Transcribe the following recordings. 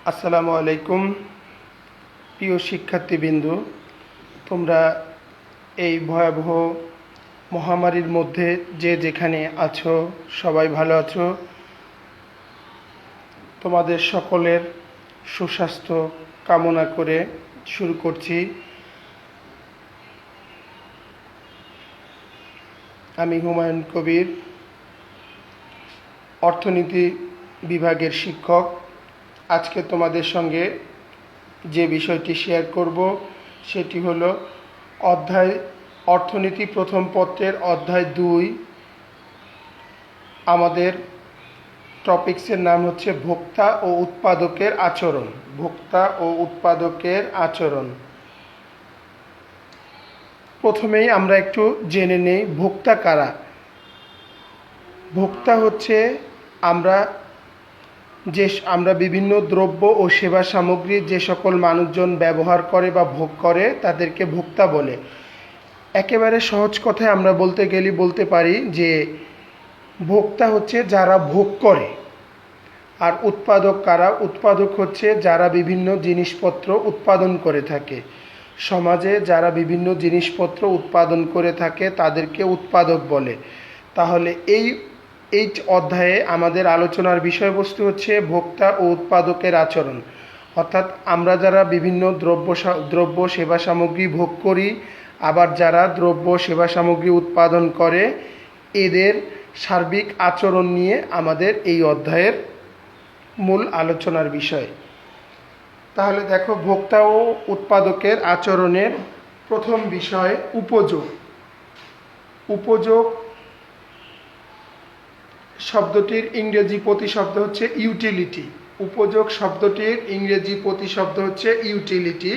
আসসালামু আলাইকুম প্রিয় শিক্ষার্থীবৃন্দ, তোমরা এই ভয়াবহ মহামারীর মধ্যে যে যেখানে আছো সবাই ভালো আছো। তোমাদের সকলের সুস্বাস্থ্য কামনা করে শুরু করছি। আমি হুমায়ুন কবির, অর্থনীতি বিভাগের শিক্ষক। আজকে তোমাদের সঙ্গে যে বিষয়টি শেয়ার করব সেটি হলো অর্থনীতি প্রথম পত্রের অধ্যায় 2। আমাদের টপিক্সের নাম হচ্ছে ভোক্তা ও উৎপাদকের আচরণ। ভোক্তা ও উৎপাদকের আচরণ। প্রথমেই আমরা একটু জেনে নেই ভোক্তা কারা। ভোক্তা হচ্ছে আমরা বিভিন্ন দ্রব্য ও সেবা সামগ্রী যে সকল মানুষজন ব্যবহার করে বা ভোগ করে তাদেরকে ভোক্তা বলে। একেবারে সহজ কথায় আমরা বলতে পারি যে ভোক্তা হচ্ছে যারা ভোগ করে। আর উৎপাদক কারা? উৎপাদক হচ্ছে যারা বিভিন্ন জিনিসপত্র উৎপাদন করে থাকে। সমাজে যারা বিভিন্ন জিনিসপত্র উৎপাদন করে থাকে তাদেরকে উৎপাদক বলে। তাহলে এই অধ্যায়ে আমাদের আলোচনার বিষয়বস্তু হচ্ছে ভোক্তা ও উৎপাদকের আচরণ। অর্থাৎ আমরা যারা বিভিন্ন দ্রব্য সেবা সামগ্রী ভোগ করি, আবার যারা দ্রব্য সেবা সামগ্রী উৎপাদন করে, এদের সার্বিক আচরণ নিয়ে আমাদের এই অধ্যায়ের মূল আলোচনার বিষয়। তাহলে দেখো, ভোক্তা ও উৎপাদকের আচরণের প্রথম বিষয় উপযোগ। উপযোগ শব্দটির ইংরেজি প্রতিশব্দ হচ্ছে ইউটিলিটি। উপযোগ শব্দটির ইংরেজি প্রতিশব্দ হচ্ছে ইউটিলিটি।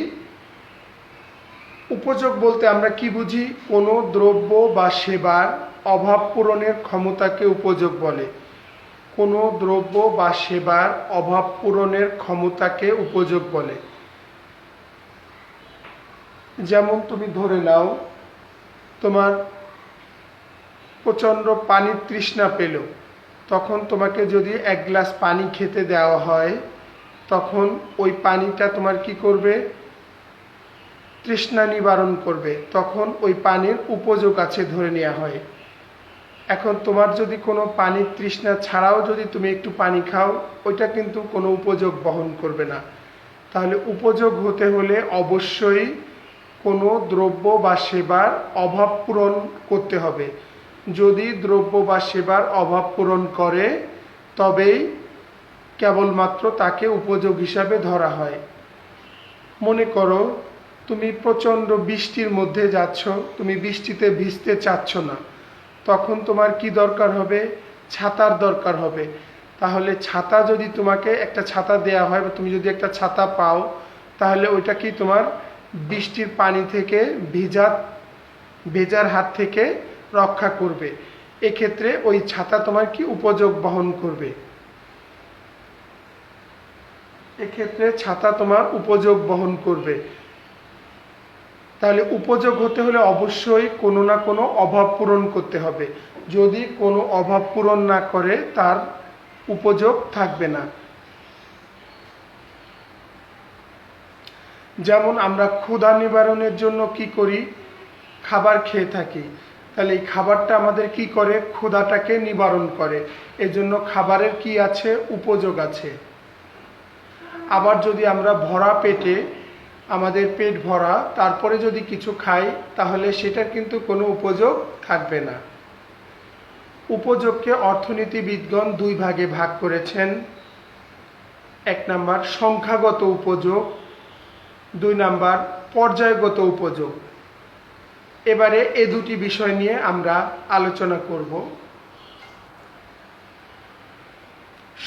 উপযোগ বলতে আমরা কি বুঝি? কোনো দ্রব্য বা সেবার অভাব পূরণের ক্ষমতাকে উপযোগ বলে। কোনো দ্রব্য বা সেবার অভাব পূরণের ক্ষমতাকে উপযোগ বলে। যেমন তুমি ধরে নাও, তোমার প্রচণ্ড পানির তৃষ্ণা পেল, তখন তোমাকে যদি 1 গ্লাস পানি খেতে দেওয়া হয়, তখন ওই পানিটা তোমার কি করবে? তৃষ্ণা নিবারণ করবে। তখন ওই পানির উপযোগ আছে ধরে নেওয়া হয়। এখন তোমার যদি কোনো পানির তৃষ্ণা ছাড়াও যদি তুমি একটু পানি খাও, ওইটা কিন্তু কোনো উপযোগ বহন করবে না। তাহলে উপযোগ হতে হলে অবশ্যই কোনো দ্রব্য বা সেবার অভাব পূরণ করতে হবে। যদি দ্রব্য বা সেবার অভাব পূরণ করে তবেই কেবলমাত্র তাকে উপযোগ হিসাবে ধরা হয়। মনে করো, তুমি প্রচণ্ড বৃষ্টির মধ্যে যাচ্ছ, তুমি বৃষ্টিতে ভিজতে চাচ্ছ না, তখন তোমার কি দরকার হবে? ছাতার দরকার হবে। তাহলে ছাতা যদি তোমাকে একটা ছাতা দেয়া হয় বা তুমি যদি একটা ছাতা পাও, তাহলে ওইটা কি তোমার বৃষ্টির পানি থেকে ভেজার হাত থেকে রক্ষা করবে। এক্ষেত্রে ওই ছাতা তোমার কি উপযোগ বহন করবে। এক্ষেত্রে ছাতা তোমার উপযোগ বহন করবে। তাহলে উপযোগ হতে হলে অবশ্যই কোনো না কোনো অভাব পূরণ করতে হবে। যদি কোনো অভাব পূরণ না করে তার উপযোগ থাকবে না। যেমন আমরা ক্ষুধা নিবারণের জন্য কি করি? খাবার খেয়ে থাকি। তাহলে এই খাবারটা আমাদের কি করে? ক্ষুধাটাকে নিবারণ করে। এজন্য খাবারের কি আছে? উপযোগ আছে। আবার যদি আমরা ভরা পেটে, আমাদের পেট ভরা, তারপরে যদি কিছু খাই, তাহলে সেটার কিন্তু কোনো উপযোগ থাকবে না। উপযোগকে অর্থনীতিবিদগণ 2 ভাগে ভাগ করেছেন। 1 নাম্বার সংখ্যাগত উপযোগ, 2 নাম্বার পর্যায়গত উপযোগ। এবারে এই দুটি বিষয় নিয়ে আমরা আলোচনা করব।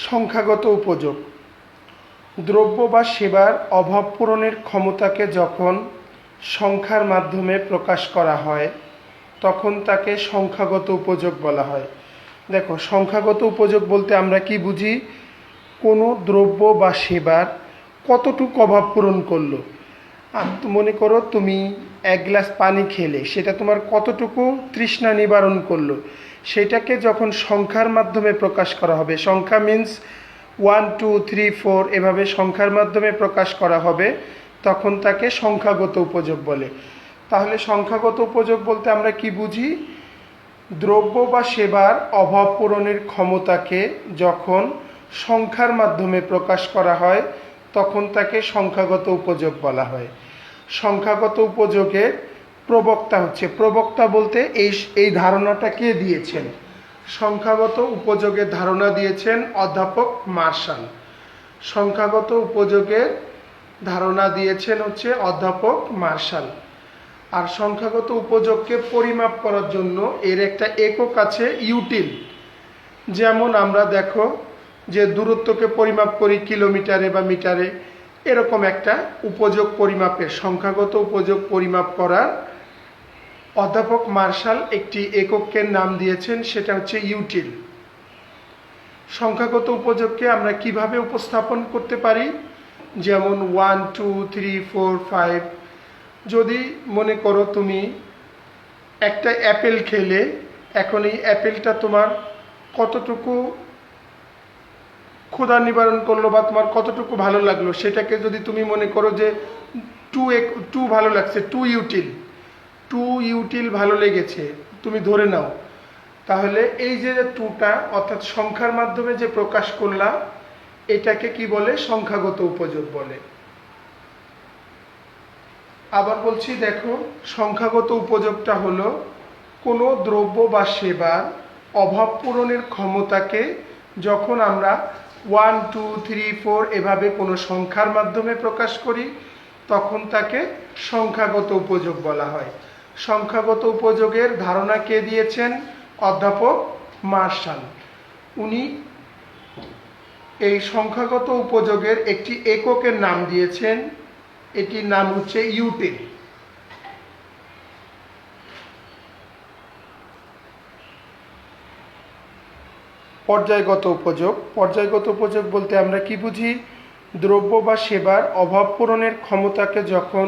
সংখ্যাগত উপযোগ। দ্রব্য বা সেবার অভাব পূরণের ক্ষমতাকে যখন সংখ্যার মাধ্যমে প্রকাশ করা হয়, তখন তাকে সংখ্যাগত উপযোগ বলা হয়। দেখো, সংখ্যাগত উপযোগ বলতে আমরা কি বুঝি? কোনো দ্রব্য বা সেবার কতটুকু অভাব পূরণ করলো। মনে করো তুমি 1 গ্লাস পানি খেলে, সেটা তোমার কতটুকু তৃষ্ণা নিবারণ করলো, সেটাকে যখন সংখ্যার মাধ্যমে প্রকাশ করা হবে, সংখ্যা মিন্স 1 2 3 4 এভাবে সংখ্যার মাধ্যমে প্রকাশ করা হবে, তখন তাকে সংখ্যাগত উপযোগ বলে। তাহলে সংখ্যাগত উপযোগ বলতে আমরা কি বুঝি? দ্রব্য বা সেবার অভাব পূরণের ক্ষমতাকে যখন সংখ্যার মাধ্যমে প্রকাশ করা হয়, তখন তাকে সংখ্যাগত উপযোগ বলা হয়। সংখ্যাগত উপযোগের প্রবক্তা হচ্ছে, প্রবক্তা বলতে এই ধারণাটা কে দিয়েছেন? সংখ্যাগত উপযোগের ধারণা দিয়েছেন অধ্যাপক মার্শাল। সংখ্যাগত উপযোগের ধারণা দিয়েছেন হচ্ছে অধ্যাপক মার্শাল। আর সংখ্যাগত উপযোগকে পরিমাপ করার জন্য এর একটা একক আছে, ইউটিল। যেমন আমরা দেখো যে দূরত্বকে পরিমাপ করি কিলোমিটারে বা মিটারে, এরকম একটা উপযোগ পরিমাপের, সংখ্যাগত উপযোগ পরিমাপ করার অধ্যাপক মার্শাল একটি এককের নাম দিয়েছেন, সেটা হচ্ছে ইউটিল। সংখ্যাগত উপযোগকে আমরা কিভাবে উপস্থাপন করতে পারি? যেমন 1 2 3 4 5। যদি মনে করো তুমি একটা অ্যাপেল খেলে, এখন এই অ্যাপেলটা তোমার কতটুকু ক্ষুধা নিবারণ করলো বা তোমার কতটুকু ভালো লাগলো, সেটাকে যদি তুমি মনে করো যে 2 ভালো লাগছে, 2 ইউটিল ভালো লেগেছে, তুমি ধরে নাও, তাহলে এই যে 2টা অর্থাৎ সংখ্যার মাধ্যমে যে প্রকাশ করলাম, এটাকে কি বলে? সংখ্যাগত উপযোগ বলে। আবার বলছি, দেখো, সংখ্যাগত উপযোগটা হলো কোনো দ্রব্য বা সেবার অভাব পূরণের ক্ষমতাকে যখন আমরা 1 2 3 4 এভাবে কোনো সংখ্যার মাধ্যমে প্রকাশ করি, তখন তাকে সংখ্যাগত উপযোগ বলা হয়। সংখ্যাগত উপযোগের ধারণা কে দিয়েছেন? অধ্যাপক মার্শাল। উনি এই সংখ্যাগত উপযোগের একটি এককের নাম দিয়েছেন, এটির নাম হচ্ছে ইউটিল। পর্যায়গত উপযোগ। পর্যায়গত উপযোগ বলতে আমরা কি বুঝি? দ্রব্য বা সেবার অভাব পূরণের ক্ষমতাকে যখন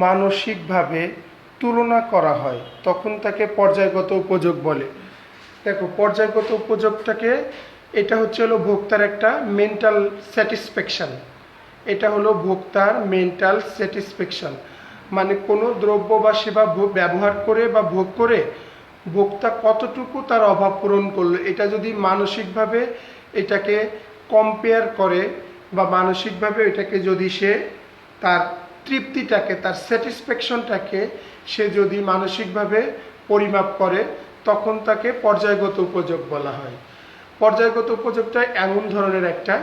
মানসিকভাবে তুলনা করা হয়, তখন তাকে পর্যায়গত উপযোগ বলে। দেখো, পর্যায়গত উপযোগটাকে, এটা হচ্ছে হলো ভোক্তার একটা মেন্টাল স্যাটিসফ্যাকশন। এটা হলো ভোক্তার মেন্টাল স্যাটিসফ্যাকশন, মানে কোনো দ্রব্য বা সেবা ব্যবহার করে বা ভোগ করে ভোক্তা কতটুকু তার অভাব পূরণ করলো, এটা যদি মানসিকভাবে এটাকে কম্পেয়ার করে বা মানসিকভাবে এটাকে যদি সে তার তৃপ্তিটাকে, তার স্যাটিসফ্যাকশনটাকে সে যদি মানসিকভাবে পরিমাপ করে, তখন তাকে পর্যায়গত উপযোগ বলা হয়। পর্যায়গত উপযোগটা এমন ধরনের একটা,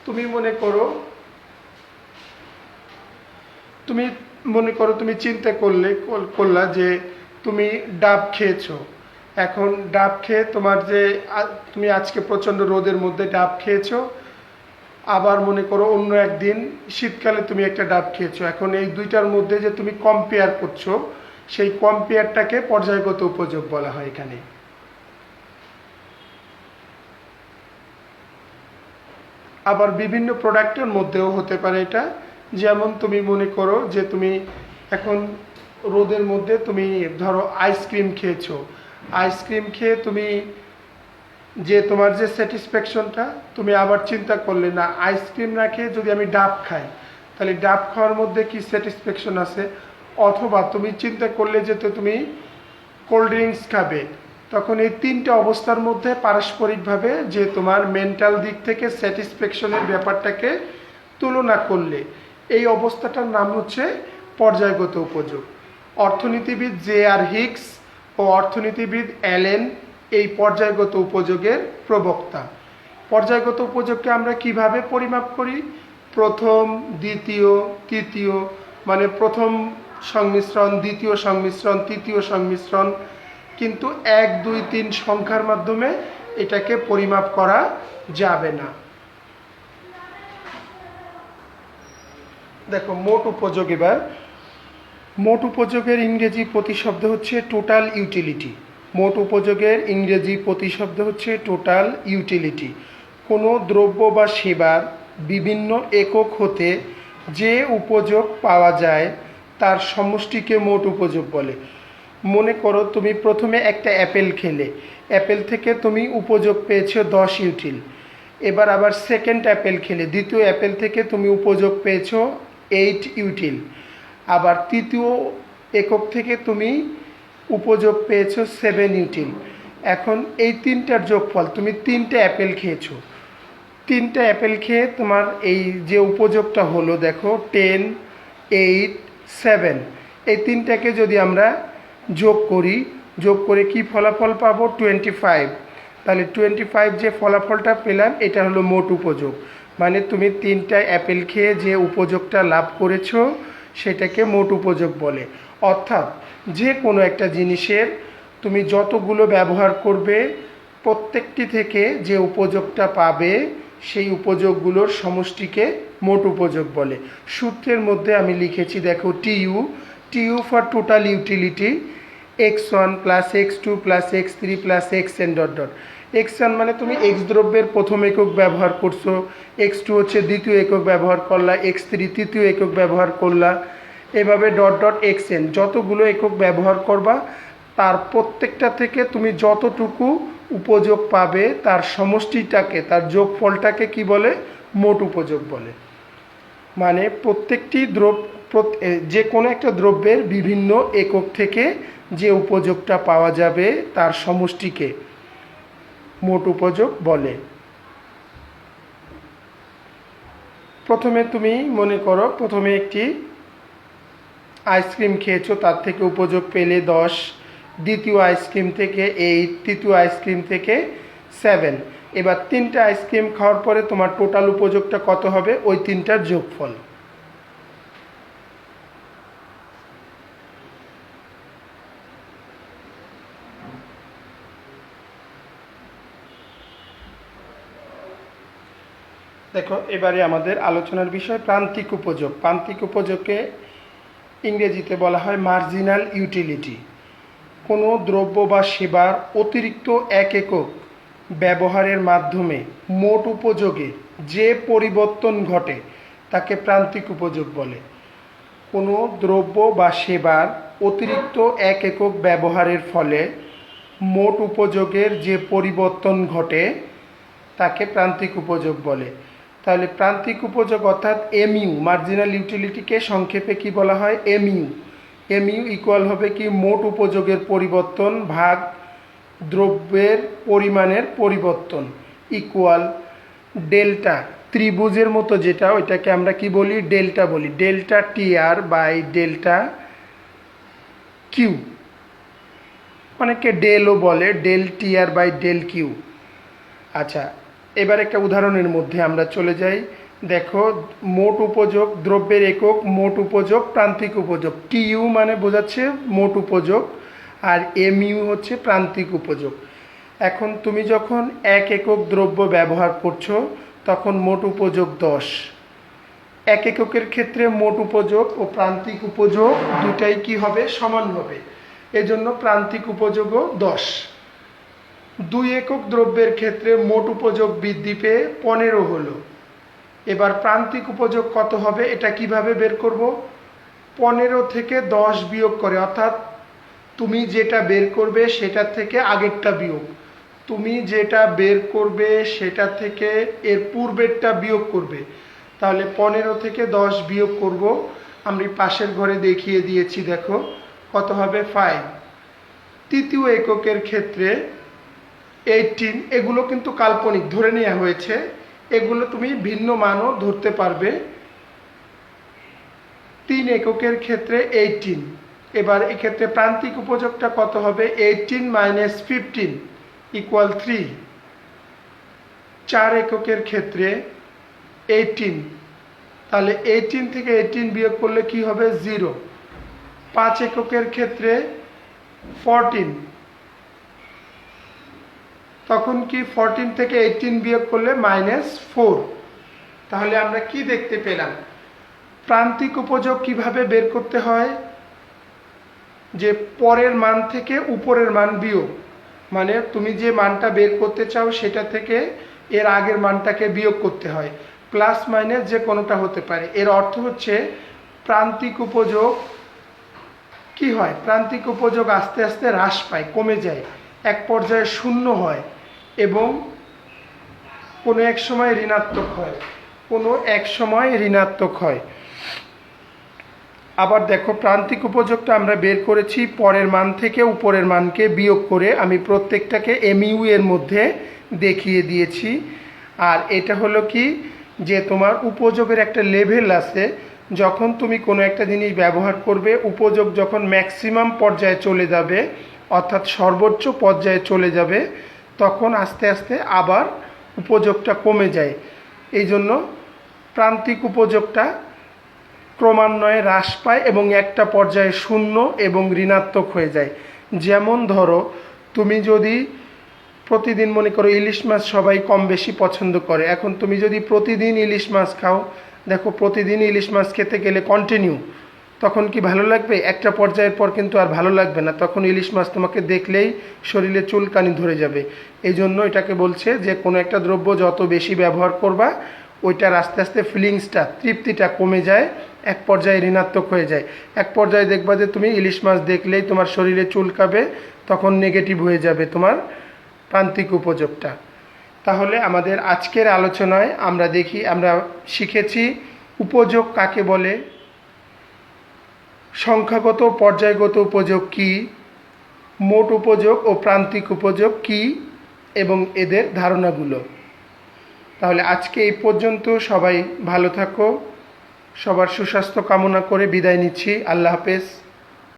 তুমি মনে করো তুমি চিন্তা করলা যে তুমি ডাব খেয়েছো। এখন ডাব খেয়ে তোমার যে তুমি আজকে প্রচণ্ড রোদের মধ্যে ডাব খেয়েছো, আবার মনে করো অন্য একদিন শীতকালে তুমি একটা ডাব খেয়েছো। এখন এই দুইটার মধ্যে যে তুমি কম্পেয়ার করছো, সেই কম্পেয়ারটাকে পর্যায়গত উপযোগ বলা হয় এখানে। আবার বিভিন্ন প্রোডাক্টের মধ্যেও হতে পারে এটা। যেমন তুমি মনে করো যে তুমি এখন রোদের মধ্যে তুমি ধরো আইসক্রিম খেয়েছো, আইসক্রিম খেয়ে তুমি যে তোমার যে স্যাটিসফ্যাকশনটা, তুমি আবার চিন্তা করলে না, আইসক্রিম না খেয়ে যদি আমি ডাব খাই, তাহলে ডাব খাওয়ার মধ্যে কি স্যাটিসফ্যাকশন আছে? অথবা তুমি চিন্তা করলে যে তুমি কোল্ড ড্রিঙ্কস খাবে, তখন এই তিনটে অবস্থার মধ্যে পারস্পরিকভাবে যে তোমার মেন্টাল দিক থেকে স্যাটিসফ্যাকশনের ব্যাপারটাকে তুলনা করলে, এই অবস্থাটার নাম হচ্ছে পর্যায়গত উপযোগ। অর্থনীতিবিদ জে.আর. হিকস ও অর্থনীতিবিদ অ্যালেন এই পর্যায়গত উপযোগের প্রবক্তা। পর্যায়গত উপযোগকে আমরা কিভাবে পরিমাপ করি? প্রথম, দ্বিতীয়, তৃতীয়, মানে প্রথম সংমিশ্রণ, দ্বিতীয় সংমিশ্রণ, তৃতীয় সংমিশ্রণ, কিন্তু 1 2 3 সংখ্যার মাধ্যমে এটাকে পরিমাপ করা যাবে না। দেখো, মোট উপযোগ। এবার মোট উপযোগের ইংরেজি প্রতিশব্দ হচ্ছে টোটাল ইউটিলিটি। মোট উপযোগের ইংরেজি প্রতিশব্দ হচ্ছে টোটাল ইউটিলিটি। কোনো দ্রব্য বা সেবার বিভিন্ন একক হতে যে উপযোগ পাওয়া যায় তার সমষ্টিকে মোট উপযোগ বলে। মনে করো তুমি প্রথমে একটা অ্যাপেল খেলে, অ্যাপেল থেকে তুমি উপযোগ পেয়েছো 10 ইউটিল। এবার আবার সেকেন্ড অ্যাপেল খেলে দ্বিতীয় অ্যাপেল থেকে তুমি উপযোগ পেয়েছো 8 ইউটিল। আবার তৃতীয় একক থেকে তুমি উপযোগ পেয়েছো 7 ইউটিল। এখন এই তিনটার যোগফল, তুমি 3টে অ্যাপেল খেয়েছো, 3টে অ্যাপেল খেয়ে তোমার এই যে উপযোগটা হলো দেখো 10, 8, 7, এই তিনটাকে যদি আমরা যোগ করি, যোগ করে কি ফলাফল পাবো 25। তাহলে 25 যে ফলাফলটা পেলাম এটা হলো মোট উপযোগ। মানে তুমি 3টা অ্যাপেল খেয়ে যে উপযোগটা লাভ করেছো সেটাকে মোট উপযোগ বলে। অর্থাৎ যে কোনো একটা জিনিসের তুমি যতগুলো ব্যবহার করবে প্রত্যেকটি থেকে যে উপযোগটা পাবে সেই উপযোগগুলোর সমষ্টিকে মোট উপযোগ বলে। সূত্রের মধ্যে আমি লিখেছি দেখো TU for total utility x1 plus x2 plus x3 plus xn dot dot. x1 মানে তুমি x দ্রব্যের প্রথম একক ব্যবহার করছো, x2 হচ্ছে দ্বিতীয় একক ব্যবহার করলা, x3 তৃতীয় একক ব্যবহার করলা, এভাবে ডট ডট xn যতগুলো একক ব্যবহার করবা তার প্রত্যেকটা থেকে তুমি যতটুকু উপযোগ পাবে তার সমষ্টিটাকে, তার যোগফলটাকে কি বলে, মোট উপযোগ বলে। মানে প্রত্যেকটি যে কোনো একটা দ্রব্যের বিভিন্ন একক থেকে যে উপযোগটা পাওয়া যাবে তার সমষ্টিকে মোট উপযোগ বলে। প্রথমে তুমি মনে করো প্রথমে একটি আইসক্রিম খেয়েছো, তার থেকে উপযোগ পেলে 10, দ্বিতীয় আইসক্রিম থেকে 8, তৃতীয় আইসক্রিম থেকে 7। এবার 3টে আইসক্রিম খাওয়ার পরে তোমার টোটাল উপযোগটা কত হবে, ওই 3টার যোগফল। দেখো এবারে আমাদের আলোচনার বিষয় প্রান্তিক উপযোগ। প্রান্তিক উপযোগকে ইংরেজিতে বলা হয় মার্জিনাল ইউটিলিটি। কোনো দ্রব্য বা সেবার অতিরিক্ত এক একক ব্যবহারের মাধ্যমে মোট উপযোগে যে পরিবর্তন ঘটে তাকে প্রান্তিক উপযোগ বলে। কোনো দ্রব্য বা সেবার অতিরিক্ত এক একক ব্যবহারের ফলে মোট উপযোগের যে পরিবর্তন ঘটে তাকে প্রান্তিক উপযোগ বলে। তাহলে প্রান্তিক উপযোগ অর্থাৎ এমইউ, মার্জিনাল ইউটিলিটিকে সংক্ষেপে কি বলা হয়, এমইউ। এমইউ ইকুয়াল হবে কি মোট উপযোগের পরিবর্তন ভাগ দ্রব্যের পরিমাণের পরিবর্তন ইকুয়াল ডেল্টা, ত্রিভুজের মতো যেটা ওইটাকে আমরা কি বলি, ডেল্টা বলি, delta TR by delta Q, অনেকে ডেলও বলে, del TR by del Q. আচ্ছা এবার একটা উদাহরণের মধ্যে আমরা চলে যাই। দেখো মোট উপযোগ, দ্রব্যের একক মোট উপযোগ, প্রান্তিক উপযোগ। টিইউ মানে বোঝাচ্ছে মোট উপযোগ আর এমইউ হচ্ছে প্রান্তিক উপযোগ। এখন তুমি যখন এক একক দ্রব্য ব্যবহার করছো তখন মোট উপযোগ 10। এক এককের ক্ষেত্রে মোট উপযোগ ও প্রান্তিক উপযোগ দুটাই কি হবে, সমান হবে, এজন্য প্রান্তিক উপযোগও 10। 2 একক দ্রব্যের ক্ষেত্রে মোট উপযোগ বৃদ্ধি পেয়ে 15 হলো। এবার প্রান্তিক উপযোগ কত হবে এটা কিভাবে বের করব, 15 থেকে 10 বিয়োগ করে, অর্থাৎ তুমি যেটা বের করবে সেটা থেকে আগেরটা বিয়োগ, তুমি যেটা বের করবে সেটা থেকে এর পূর্বেরটা বিয়োগ করবে। তাহলে 15 থেকে 10 বিয়োগ করব, আমি পাশের ঘরে দেখিয়ে দিয়েছি, দেখো কত হবে 5। তৃতীয় এককের ক্ষেত্রে 18, এগুলো কিন্তু কাল্পনিক ধরে নেওয়া হয়েছে, এগুলো তুমি ভিন্ন মানও ধরতে পারবে। 3 এককের ক্ষেত্রে 18। এবার এক্ষেত্রে প্রান্তিক উপযোগটা কত হবে, 18 মাইনাস 15 ইকুয়াল 3। 4 এককের ক্ষেত্রে 18, তাহলে 18 থেকে 18 বিয়োগ করলে কি হবে 0। 5 এককের ক্ষেত্রে 14, তখন কি 14 থেকে 18 বিয়োগ করলে -4। তাহলে আমরা কি দেখতে পেলাম, প্রান্তিক উপযোগ কিভাবে বের করতে হয়, যে পরের মান থেকে উপরের মান বিয়োগ, মানে তুমি যে মানটা বের করতে চাও সেটা থেকে এর আগের মানটাকে বিয়োগ করতে হয়, প্লাস মাইনাস যে কোনোটা হতে পারে। এর অর্থ হচ্ছে প্রান্তিক উপযোগ কি হয়, প্রান্তিক উপযোগ আস্তে আস্তে হ্রাস পায়, কমে যায়, এক পর্যায়ে শূন্য হয় এবং কোনো এক সময় ঋণাত্মক হয়, কোনো এক সময় ঋণাত্মক হয়। আবার দেখো, প্রান্তিক উপযোগটা আমরা বের করেছি পরের মান থেকে উপরের মানকে বিয়োগ করে, আমি প্রত্যেকটাকে এমইউ এর মধ্যে দেখিয়ে দিয়েছি। আর এটা হলো কি, যে তোমার উপযোগের একটা লেভেল আছে, যখন তুমি কোনো একটা জিনিস ব্যবহার করবে, উপযোগ যখন ম্যাক্সিমাম পর্যায়ে চলে যাবে, অর্থাৎ সর্বোচ্চ পর্যায়ে চলে যাবে, তখন আস্তে আস্তে আবার উপযোগটা কমে যায়। এই জন্য প্রান্তিক উপযোগটা ক্রমান্বয়ে হ্রাস পায় এবং একটা পর্যায়ে শূন্য এবং ঋণাত্মক হয়ে যায়। যেমন ধরো, তুমি যদি প্রতিদিন, মনে করো ইলিশ মাছ সবাই কম বেশি পছন্দ করে, এখন তুমি যদি প্রতিদিন ইলিশ মাছ খাও, দেখো প্রতিদিন ইলিশ মাছ খেতে গেলে কন্টিনিউ, তখন কি ভালো লাগবে? একটা পর্যায়ের পর কিন্তু আর ভালো লাগবে না, তখন ইলিশ মাছ তোমাকে দেখলেই শরীরে চুলকানি ধরে যাবে। এই জন্য এটাকে বলছে যে কোনো একটা দ্রব্য যত বেশি ব্যবহার করবা, ওইটার আস্তে আস্তে ফিলিংসটা, তৃপ্তিটা কমে যায়, এক পর্যায়ে ঋণাত্মক হয়ে যায়। এক পর্যায়ে দেখবা যে তুমি ইলিশ মাছ দেখলেই তোমার শরীরে চুলকাবে, তখন নেগেটিভ হয়ে যাবে তোমার প্রান্তিক উপযোগটা। তাহলে আমাদের আজকের আলোচনায় আমরা শিখেছি উপযোগ কাকে বলে, সংখ্যাগত পর্যায়গত উপযোগ কি, মোট উপযোগ ও প্রান্তিক উপযোগ কি, এবং এদের ধারণাগুলো। তাহলে আজকে এই পর্যন্ত। সবাই ভালো থাকো, সবার সুস্বাস্থ্য কামনা করে বিদায় নিচ্ছি। আল্লাহ হাফেজ।